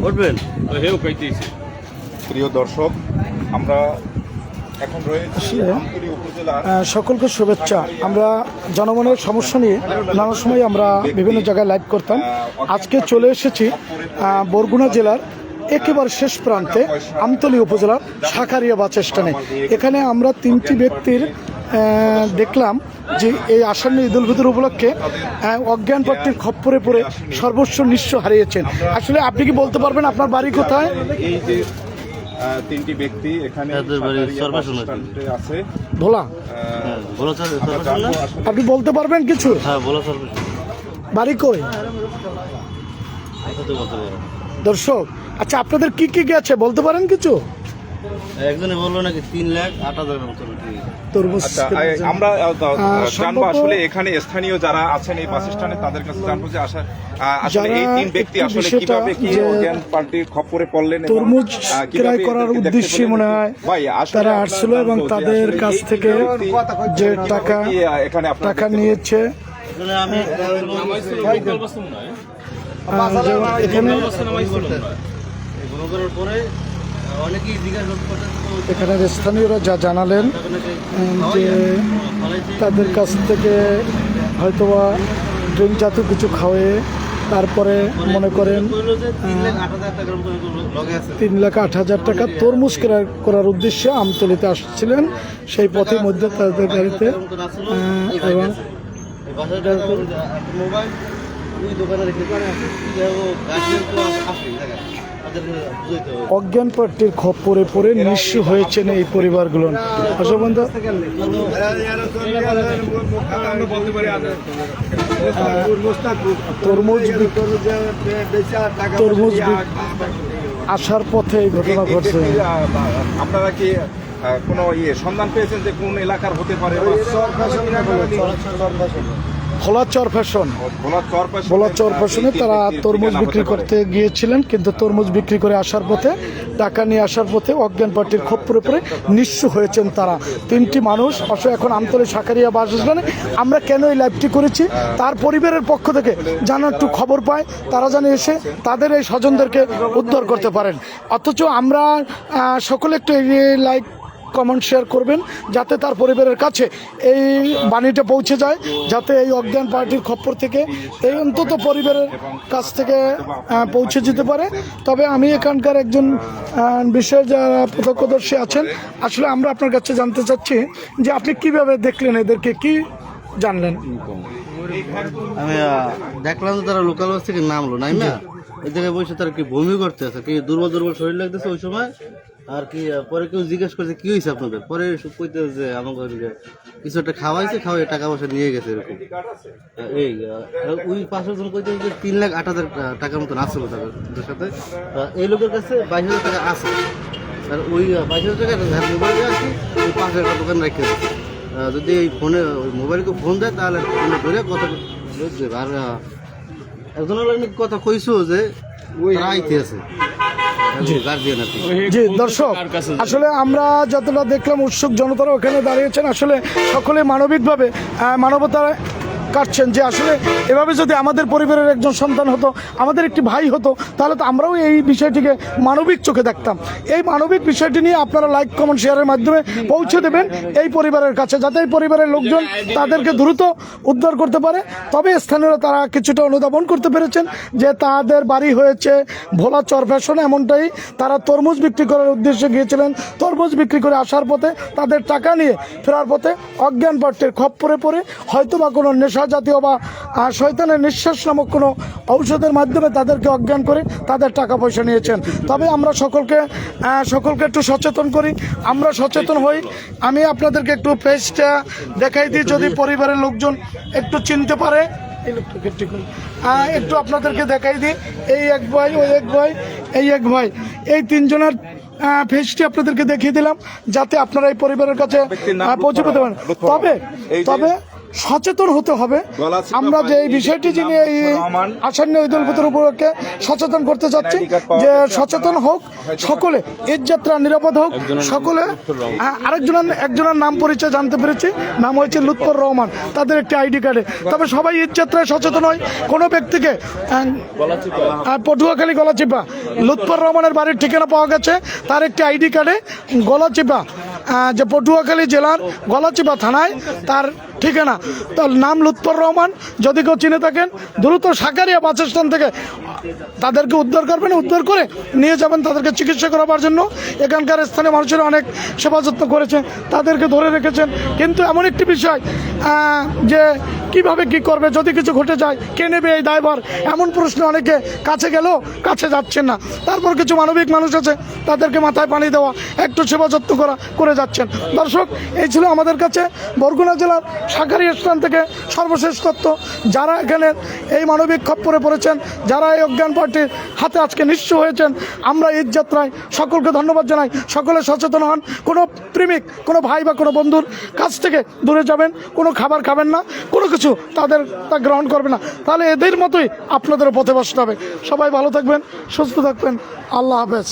উঠবেন। প্রিয় দর্শক, আমরা এখন রয়েছি আমতলী উপজেলার। সকলকে শুভেচ্ছা। আমরা জনগণের সমস্যা নিয়ে নানা সময় আমরা বিভিন্ন জায়গায় লাইভ করতাম। আজকে চলে এসেছি বরগুনা জেলার একেবারে শেষ প্রান্তে আমতলী উপজেলার শাঁখারিয়া বাস স্ট্যান্ডে। এখানে আমরা তিনটি ব্যক্তির দেখলাম যে এই আসন্ন ঈদ উল ফিতর উপলক্ষে অজ্ঞান প্রার্থীর খপ্পরে পড়ে সর্বস্ব নিঃস্ব হারিয়েছেন। আসলে আপনি কি বলতে পারবেন আপনার বাড়ি কোথায়? এই যে তিনটি ব্যক্তি এখানে আছে। ভোলা, আপনি বলতে পারবেন কিছু? বাড়ি কই দর্শক? আচ্ছা, আপনাদের কি কি গেছে বলতে পারেন কিছু? একজনে বললো নাকি 3,08,000 তরমুজ। আমরা জানবো আসলে এখানে স্থানীয় যারা আছেন এই বাস স্ট্যান্ডে তাদের কাছে জানবো যে আসলে এই তিন ব্যক্তি আসলে কিভাবে কি অজ্ঞান পার্টির খপ্পরে পড়লেন। তরমুজ ক্রয় করার উদ্দেশ্যে মনে হয় তারা আসছিল এবং তাদের কাছ থেকে যে টাকা নিয়েছে এখানে এখানের স্থানীয়রা যা জানালেন যে তাদের কাছ থেকে হয়তোবা ড্রিঙ্ক জাতীয় কিছু খাওয়ে তারপরে মনে করেন 3,08,000 টাকা তরমুজ ক্রয় করার উদ্দেশ্যে আমতলীতে আসছিলেন। সেই পথের মধ্যে তাদের গাড়িতে এবং অজ্ঞান প্রার্থীর খপ্পরে পড়ে নিঃস্ব হয়েছেন এই পরিবারগুলো। তরমুজ আসার পথে এই ঘটনা ঘটছে। আপনারা কি কোনো সন্ধান পেয়েছেন যে কোন এলাকার হতে পারে? ভোলাচর ফ্যাশনে তারা তরমুজ বিক্রি করতে গিয়েছিলেন, কিন্তু তরমুজ বিক্রি করে আসার পথে টাকা নিয়ে আসার পথে অজ্ঞান পার্টির খপ্পরে পড়ে নিঃস্ব হয়েছেন তারা। তিনটি মানুষ এখন আমতলী শাঁখারিয়া বাস স্ট্যান্ডে। আমরা কেন এই লাইভটি করেছি, তার পরিবারের পক্ষ থেকে যেন একটু খবর পায়, তারা যেন এসে তাদের এই স্বজনদেরকে উদ্ধার করতে পারেন। অথচ আমরা সকলে একটু এই লাইভ কমেন্ট শেয়ার করবেন যাতে তার পরিবারের কাছে এই বাণীটা পৌঁছে যায়, যাতে এই অজ্ঞান পার্টির খপ্পর থেকে এই অন্তত পরিবারের কাছ থেকে পৌঁছে যেতে পারে। তবে আমি এখানকার একজন বিশেষ যারা প্রত্যক্ষদর্শী আছেন, আসলে আমরা আপনার কাছে জানতে চাচ্ছি যে আপনি কিভাবে দেখলেন, এদেরকে কি জানলেন? আমি দেখলাম যে তারা লোকাল বাস থেকে নামলো, নাই না এদিকে বসে তারা কি বমি করতে আছে, কি দুর্বল শরীর লাগতেছে ওই সময়। আর কি পরে কেউ জিজ্ঞেস করছে কি হয়েছে আপনাদের, পরে কইতে যে আমাকে কিছু একটা খাওয়াইছে, খাওয়াই টাকা পয়সা নিয়ে গেছে এরকম। এই ওই 5জন কইতে যে 3,08,000 টাকার মতন আসলো তাদের সাথে। এই লোকের কাছে 22,000 টাকা আছে। আর ওই 22,000 টাকা মোবাইলে আছে, ওই 5,000 টাকা দোকান রেখে দিচ্ছে। যদি এই ফোনে মোবাইলকে ফোন দেয় তাহলে ফোনে ধরে কথা বুঝবে। আর একজন কথা কইছো যে তারা আইতে আছে। জি দর্শক, আসলে আমরা যতটা দেখলাম উৎসুক জনতারা ওখানে দাঁড়িয়েছেন, আসলে সকলে মানবিকভাবে মানবতা কাটছেন যে আসলে এভাবে যদি আমাদের পরিবারের একজন সন্তান হতো, আমাদের একটি ভাই হতো, তাহলে তো আমরাও এই বিষয়টিকে মানবিক চোখে দেখতাম। এই মানবিক বিষয়টি নিয়ে আপনারা লাইক কমেন্ট শেয়ারের মাধ্যমে পৌঁছে দেবেন এই পরিবারের কাছে, যাতে এই পরিবারের লোকজন তাদেরকে দ্রুত উদ্ধার করতে পারে। তবে স্থানীয়রা তারা কিছুটা অনুধাবন করতে পেরেছেন যে তাদের বাড়ি হয়েছে ভোলাচর ফ্যাশনে, এমনটাই তারা তরমুজ বিক্রি করার উদ্দেশ্যে গিয়েছিলেন। তরমুজ বিক্রি করে আসার পথে তাদের টাকা নিয়ে ফেরার পথে অজ্ঞান পার্টির খপ্পরে পড়ে হয়তো বা কোনো নেশা জাতীয় বা শয়তানের নিঃশ্বাস নামক কোনো ঔষধের মাধ্যমে তাদেরকে অজ্ঞান করে তাদের টাকা পয়সা নিয়েছেন। তবে আমরা সকলকে একটু সচেতন করি, আমরা সচেতন হই। আমি আপনাদেরকে একটু পেজটা দেখাই দিই, যদি পরিবারের লোকজন একটু চিনতে পারে। একটু আপনাদেরকে দেখাই দিই, এই এক ভাই, ওই এক ভাই, এই এক ভাই, এই তিনজনের ফেসটি আপনাদেরকে দেখিয়ে দিলাম যাতে আপনারা এই পরিবারের কাছে পৌঁছে পেতে পারেন। তবে সচেতন হতে হবে। গলাচিপা আমরা যে এই পানি, বিষয়টি নাম যিনি এই রহমান, আসন্ন ঈদুল ফিতর উপলক্ষে সচেতন করতে চাচ্ছি আইডি কার্ড পাওয়া যে গেছে, সচেতন হোক সকলে, ঈদ যাত্রা নিরাপদ হোক সকলে। একজনের নাম পরিচয় জানতে পেরেছি, নাম হয়েছে লুৎফর রহমান, তাদের একটি আইডি কার্ডে। তবে সবাই ঈদ যাত্রায় সচেতন হয়। কোনো ব্যক্তিকে পটুয়াখালী গলাচিপা লুৎফর রহমানের বাড়ির ঠিকানা পাওয়া গেছে, তার একটি আইডি কার্ডে গলাচিপা, যে পটুয়াখালী জেলার গলাচিপা থানায় তার ঠিকানা, তার নাম লুৎফর রহমান। যদি কেউ চিনে থাকেন দ্রুত সাকারিয়া বাস স্ট্যান্ড থেকে তাদেরকে উদ্ধার করবেন, উদ্ধার করে নিয়ে যাবেন তাদেরকে চিকিৎসা করাবার জন্য। এখানকার স্থানীয় মানুষেরা অনেক সেবা যত্ন করেছেন, তাদেরকে ধরে রেখেছেন। কিন্তু এমন একটি বিষয় যে কিভাবে কি করবে, যদি কিছু ঘটে যায় কে নেবে এই দায়ভার, এমন প্রশ্ন অনেকে কাছে গেলেও কাছে যাচ্ছেন না। তারপর কিছু মানবিক মানুষ আছে, তাদেরকে মাথায় পানি দেওয়া, একটু সেবা যত্ন করে যাচ্ছেন। দর্শক, এই ছিল আমাদের কাছে বরগুনা জেলার সাকারিয়া স্থান থেকে সর্বশেষ তথ্য। যারা এখানে এই মানবিক খপ্পরে পড়েছেন, যারা এই অজ্ঞান পার্টির হাতে আজকে নিঃস্ব হয়েছেন, আমরা ঈদ যাত্রায় সকলকে ধন্যবাদ জানাই। সকলে সচেতন হন, কোনো প্রেমিক, কোনো ভাই বা কোনো বন্ধুর কাছ থেকে দূরে যাবেন, কোনো খাবার খাবেন না, কোনো কিছু তা গ্রহণ করবে না, তাহলে এদের মতোই আপনাদেরও পথে বসতে হবে। সবাই ভালো থাকবেন, সুস্থ থাকবেন, আল্লাহ হাফেজ।